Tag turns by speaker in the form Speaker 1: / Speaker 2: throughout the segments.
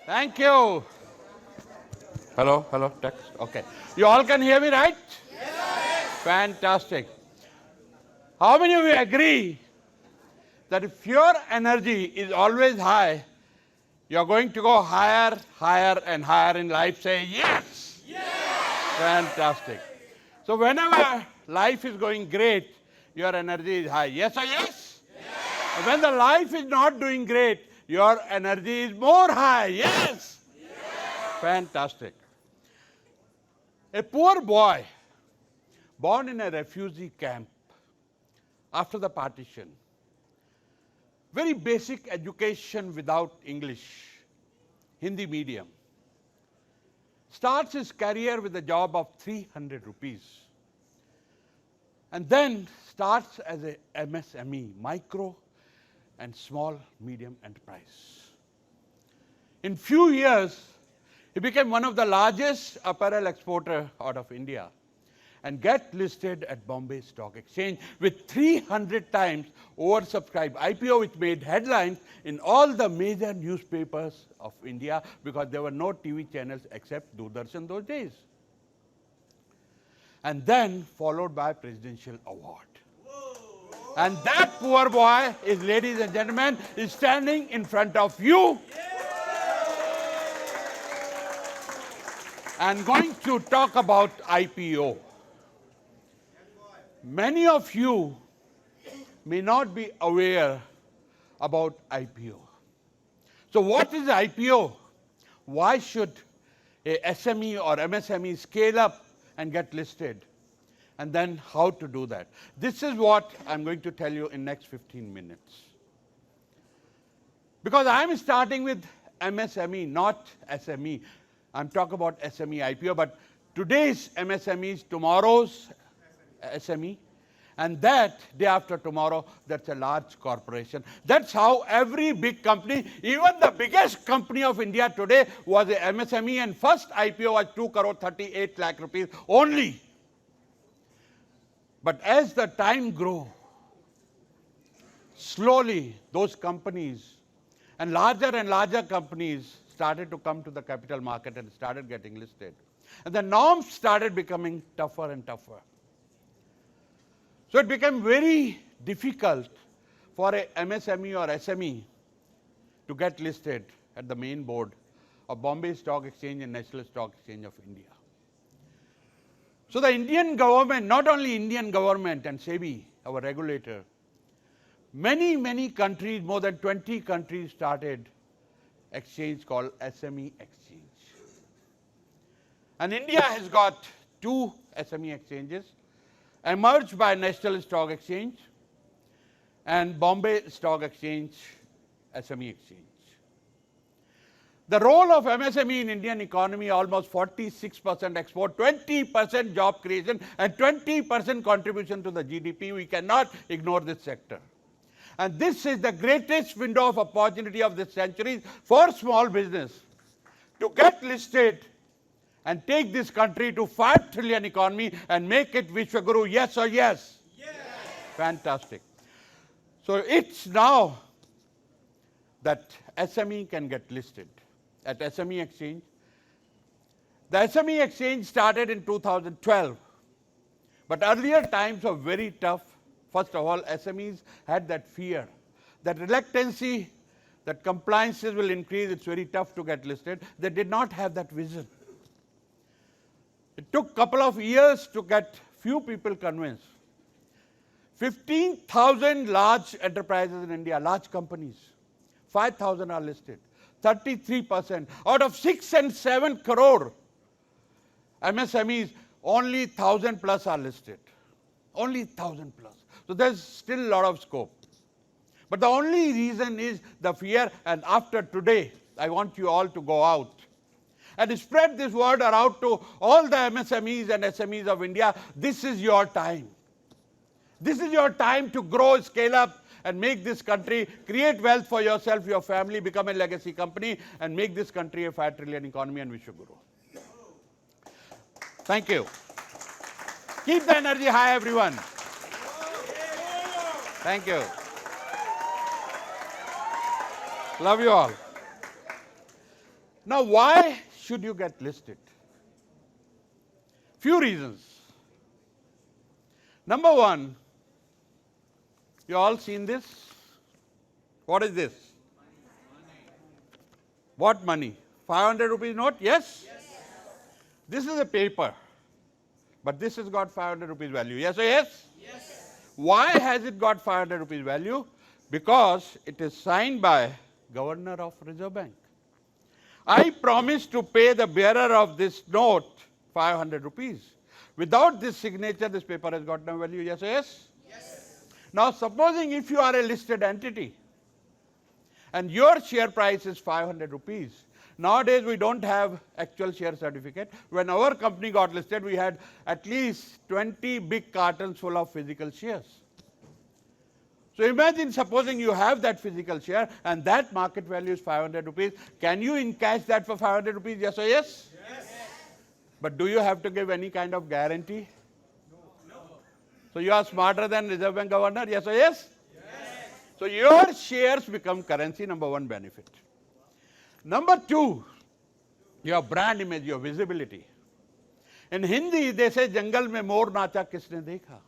Speaker 1: Thank you. Hello, hello, text. Okay. You all can hear me, right? Yes. Fantastic. How many of you agree that if your energy is always high, you're going to go higher, higher, and higher in life? Say yes. Yes. Fantastic. So whenever life is going great, your energy is high. Yes or yes? Yes. When the life is not doing great, your energy is more high. Yes? Yes. Fantastic. A poor boy born in a refugee camp after the partition, very basic education without English, Hindi medium, starts his career with a job of 300 rupees and then starts as a MSME, micro and small medium enterprise. In few years, he became one of the largest apparel exporter out of India and get listed at Bombay Stock Exchange with 300 times oversubscribed IPO, which made headlines in all the major newspapers of India because there were no TV channels except Doordarshan those days. And then followed by presidential award. And that poor boy is, ladies and gentlemen, is standing in front of you. And going to talk about IPO. Many of you may not be aware about IPO. So what is IPO? Why should a SME or MSME scale up and get listed? And then how to do that. This is what I'm going to tell you in next 15 minutes. Because I'm starting with MSME, not SME. I'm talking about SME IPO, but today's MSME is tomorrow's SME, and that day after tomorrow, that's a large corporation. That's how every big company, even the biggest company of India today was a MSME, and first IPO was 2 crore 38 lakh rupees only. But as the time grew, slowly those companies and larger companies started to come to the capital market and started getting listed. And the norms started becoming tougher and tougher. So it became very difficult for a MSME or SME to get listed at the main board of Bombay Stock Exchange and National Stock Exchange of India. So the Indian government, not only Indian government and SEBI, our regulator, many countries, more than 20 countries started exchange called SME exchange. And India has got 2 SME exchanges, emerged by National Stock Exchange and Bombay Stock Exchange SME exchange. The role of MSME in Indian economy, almost 46% export, 20% job creation and 20% contribution to the GDP. We cannot ignore this sector. And this is the greatest window of opportunity of this century for small business to get listed and take this country to 5 trillion economy and make it Vishwaguru, yes or yes? Yes. Fantastic. So it's now that SME can get listed at SME exchange. The SME exchange started in 2012, but earlier times were very tough. First of all, SMEs had that fear, that reluctancy, that compliances will increase, it's very tough to get listed. They did not have that vision. It took a couple of years to get few people convinced. 15,000 large enterprises in India, large companies, 5,000 are listed, 33%. Out of 6 and 7 crore MSMEs, only 1,000 plus are listed. Only 1,000 plus. So there's still a lot of scope. But the only reason is the fear, and after today, I want you all to go out and spread this word around to all the MSMEs and SMEs of India. This is your time. This is your time to grow, scale up, and make this country, create wealth for yourself, your family, become a legacy company, and make this country a 5 trillion economy and Vishwaguru. Thank you. Keep the energy high, everyone. Thank you. Love you all. Now, why should you get listed? Few reasons. Number one, you all seen this? What is this? What money? 500 rupees note? Yes? This is a paper, but this has got 500 rupees value. Yes or yes? Why has it got 500 rupees value? Because it is signed by Governor of Reserve Bank. I promise to pay the bearer of this note 500 rupees. Without this signature, this paper has got no value. Yes or yes? Now, supposing if you are a listed entity and your share price is 500 rupees, nowadays we don't have actual share certificate. When our company got listed, we had at least 20 big cartons full of physical shares. So imagine supposing you have that physical share and that market value is 500 rupees. Can you encash that for 500 rupees? Yes or yes? But do you have to give any kind of guarantee? So you are smarter than Reserve Bank Governor? Yes or yes? So your shares become currency, number one benefit. Number two, your brand image, your visibility. In Hindi, they say, Jangal mein mor nacha kisne dekha.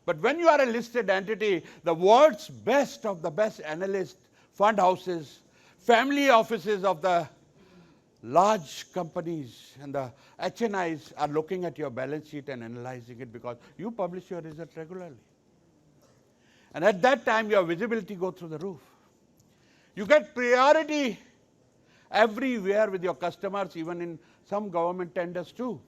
Speaker 1: But when you are a listed entity, the world's best of the best analysts, fund houses, family offices of the large companies and the HNIs are looking at your balance sheet and analyzing it because you publish your result regularly. And at that time, your visibility goes through the roof. You get priority everywhere with your customers, even in some government tenders too.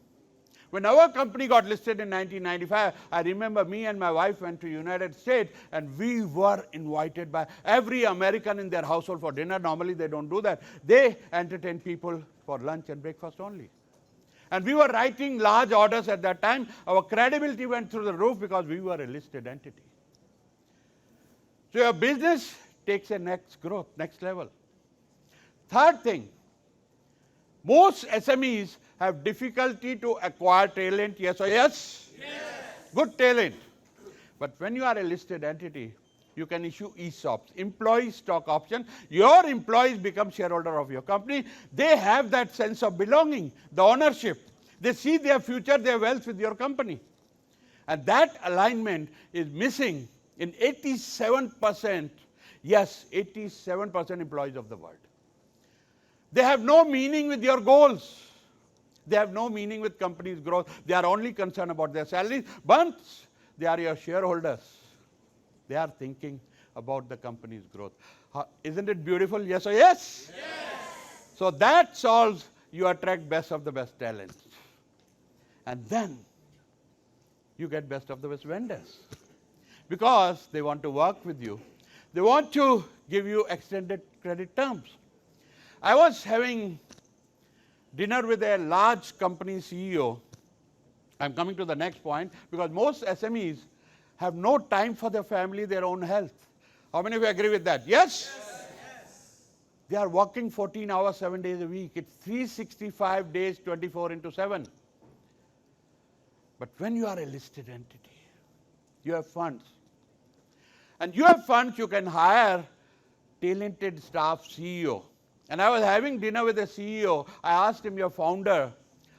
Speaker 1: When our company got listed in 1995, I remember me and my wife went to United States and we were invited by every American in their household for dinner. Normally they don't do that. They entertain people for lunch and breakfast only. And we were writing large orders at that time. Our credibility went through the roof because we were a listed entity. So your business takes a next growth, next level. Third thing, most SMEs have difficulty to acquire talent, yes or yes? Good talent. But when you are a listed entity, you can issue ESOPs, employee stock option. Your employees become shareholder of your company. They have that sense of belonging, the ownership. They see their future, their wealth with your company. And that alignment is missing in 87%, yes, 87% employees of the world. They have no meaning with your goals. They have no meaning with company's growth. They are only concerned about their salaries. Once they are your shareholders, they are thinking about the company's growth. Isn't it beautiful? Yes or yes? So that solves, you attract best of the best talents. And then you get best of the best vendors. Because they want to work with you. They want to give you extended credit terms. I was having dinner with a large company CEO. I'm coming to the next point because most SMEs have no time for their family, their own health. How many of you agree with that? Yes? They are working 14 hours, 7 days a week. It's 365 days, 24/7. But when you are a listed entity, you have funds. And you have funds, you can hire talented staff CEO. And I was having dinner with a CEO. I asked him, your founder,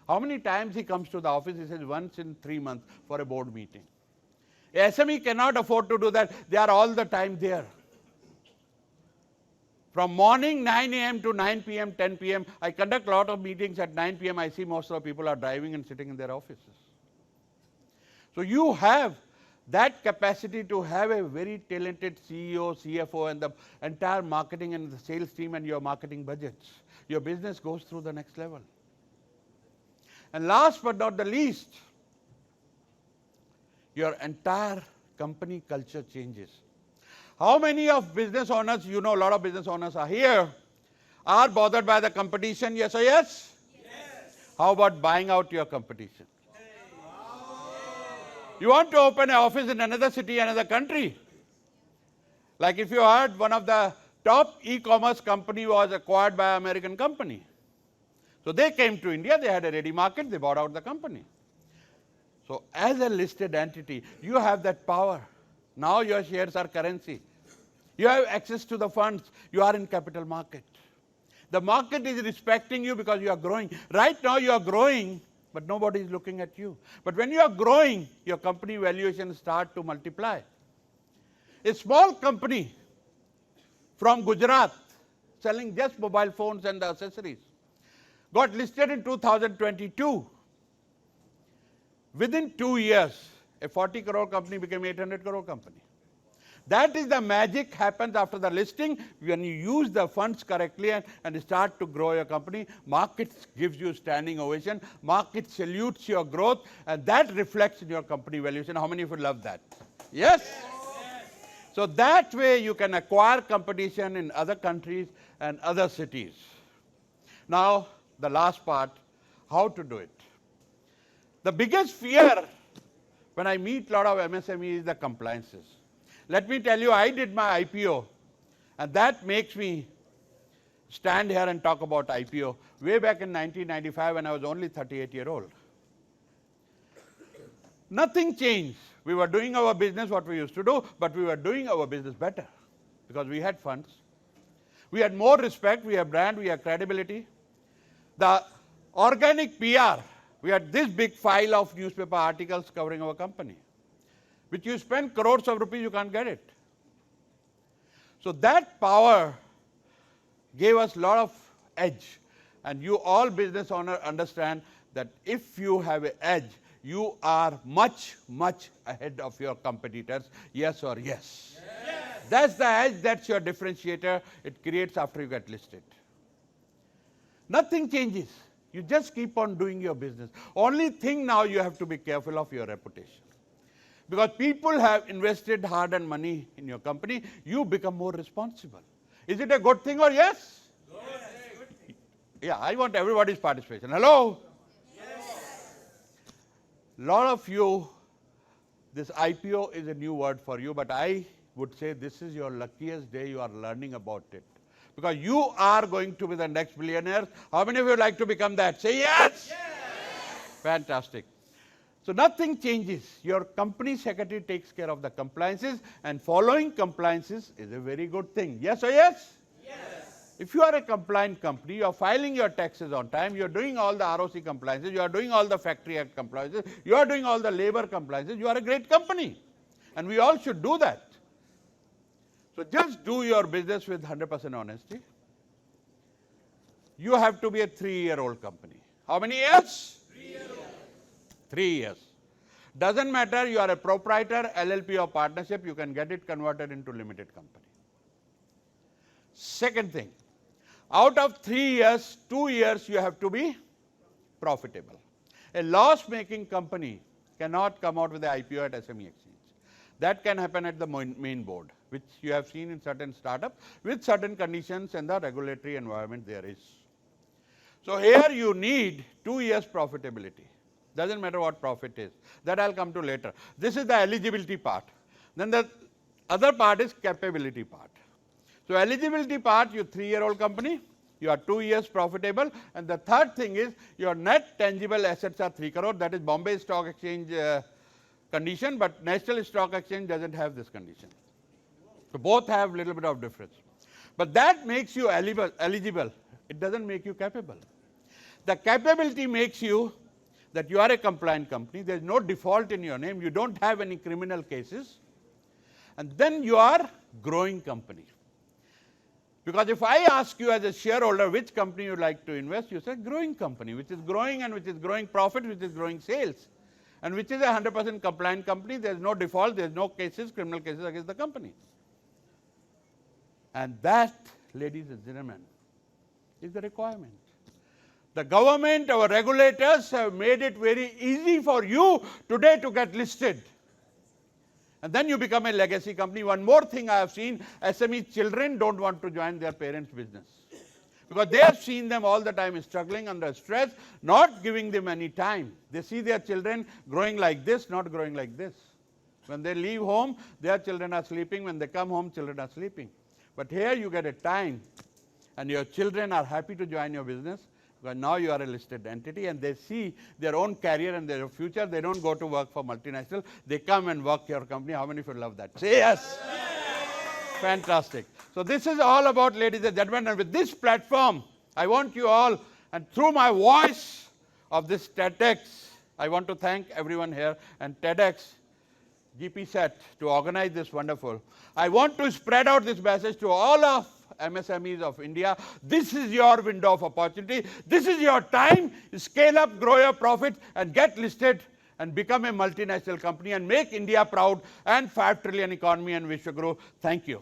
Speaker 1: how many times he comes to the office? He says, once in 3 months for a board meeting. A SME cannot afford to do that. They are all the time there. From morning 9 a.m. to 9 p.m., 10 p.m., I conduct a lot of meetings at 9 p.m. I see most of the people are driving and sitting in their offices. So you have that capacity to have a very talented CEO, CFO, and the entire marketing and the sales team and your marketing budgets. Your business goes through the next level. And last but not the least, your entire company culture changes. How many of business owners, you know a lot of business owners are here, are bothered by the competition, yes or yes? How about buying out your competition? You want to open an office in another city, another country. Like if you heard, one of the top e-commerce company was acquired by an American company. So they came to India, they had a ready market, they bought out the company. So as a listed entity, you have that power. Now your shares are currency. You have access to the funds. You are in capital market. The market is respecting you because you are growing. Right now you are growing, but nobody is looking at you. But when you are growing, your company valuation start to multiply. A small company from Gujarat selling just mobile phones and accessories got listed in 2022. Within 2 years, a 40 crore company became 800 crore company. That is the magic happens after the listing. When you use the funds correctly and start to grow your company, market gives you standing ovation, market salutes your growth, and that reflects in your company valuation. How many of you love that? Yes? So that way you can acquire competition in other countries and other cities. Now, the last part, how to do it. The biggest fear when I meet a lot of MSMEs is the compliances. Let me tell you, I did my IPO, and that makes me stand here and talk about IPO way back in 1995 when I was only 38-year-old. Nothing changed. We were doing our business what we used to do, but we were doing our business better because we had funds. We had more respect, we had brand, we had credibility. The organic PR, we had this big file of newspaper articles covering our company, which you spend crores of rupees, you can't get it. So that power gave us a lot of edge. And you all business owners understand that if you have an edge, you are much, much ahead of your competitors. Yes or yes? Yes. That's the edge, that's your differentiator. It creates after you get listed. Nothing changes. You just keep on doing your business. Only thing now you have to be careful of your reputation. Because people have invested hard-earned money in your company, you become more responsible. Is it a good thing or yes? Good. Yeah, I want everybody's participation. Hello? Yes. Lot of you, this IPO is a new word for you, but I would say this is your luckiest day you are learning about it. Because you are going to be the next billionaire. How many of you would like to become that? Say yes! Yes. Fantastic. So nothing changes. Your company secretary takes care of the compliances, and following compliances is a very good thing. Yes or yes? Yes. If you are a compliant company, you are filing your taxes on time, you are doing all the ROC compliances, you are doing all the Factory Act compliances, you are doing all the labor compliances, you are a great company. And we all should do that. So just do your business with 100% honesty. You have to be a 3-year-old company. How many years? 3 years. 3 years. Doesn't matter you are a proprietor, LLP or partnership, you can get it converted into limited company. Second thing, out of 3 years, 2 years you have to be profitable. A loss-making company cannot come out with an IPO at SME exchange. That can happen at the main board, which you have seen in certain startups with certain conditions and the regulatory environment there is. So here you need 2 years profitability. Doesn't matter what profit is. That I'll come to later. This is the eligibility part. Then the other part is capability part. So eligibility part, you 3-year-old company, you are 2 years profitable, and the third thing is your net tangible assets are 3 crore. That is Bombay Stock Exchange condition, but National Stock Exchange doesn't have this condition. So both have a little bit of difference. But that makes you eligible. It doesn't make you capable. The capability makes you that you are a compliant company. There is no default in your name. You don't have any criminal cases. And then you are growing company. Because if I ask you as a shareholder which company you like to invest, you say growing company, which is growing and which is growing profit, which is growing sales. And which is a 100% compliant company. There is no default, there is no cases, criminal cases against the company. And that, ladies and gentlemen, is the requirement. The government, our regulators have made it very easy for you today to get listed. And then you become a legacy company. One more thing I have seen, SME children don't want to join their parents' business. Because they have seen them all the time struggling under stress, not giving them any time. They see their children growing like this, not growing like this. When they leave home, their children are sleeping. When they come home, children are sleeping. But here you get a time, and your children are happy to join your business, because now you are a listed entity, and they see their own career and their future. They don't go to work for multinational. They come and work your company. How many of you love that? Say yes. Yes. Fantastic. So this is all about, ladies and gentlemen, and with this platform, I want you all, and through my voice of this TEDx, I want to thank everyone here and TEDxGPCET to organize this wonderful. I want to spread out this message to all of MSMEs of India. This is your window of opportunity. This is your time. Scale up, grow your profit, and get listed and become a multinational company and make India proud and 5 trillion economy and Vishwaguru. Thank you.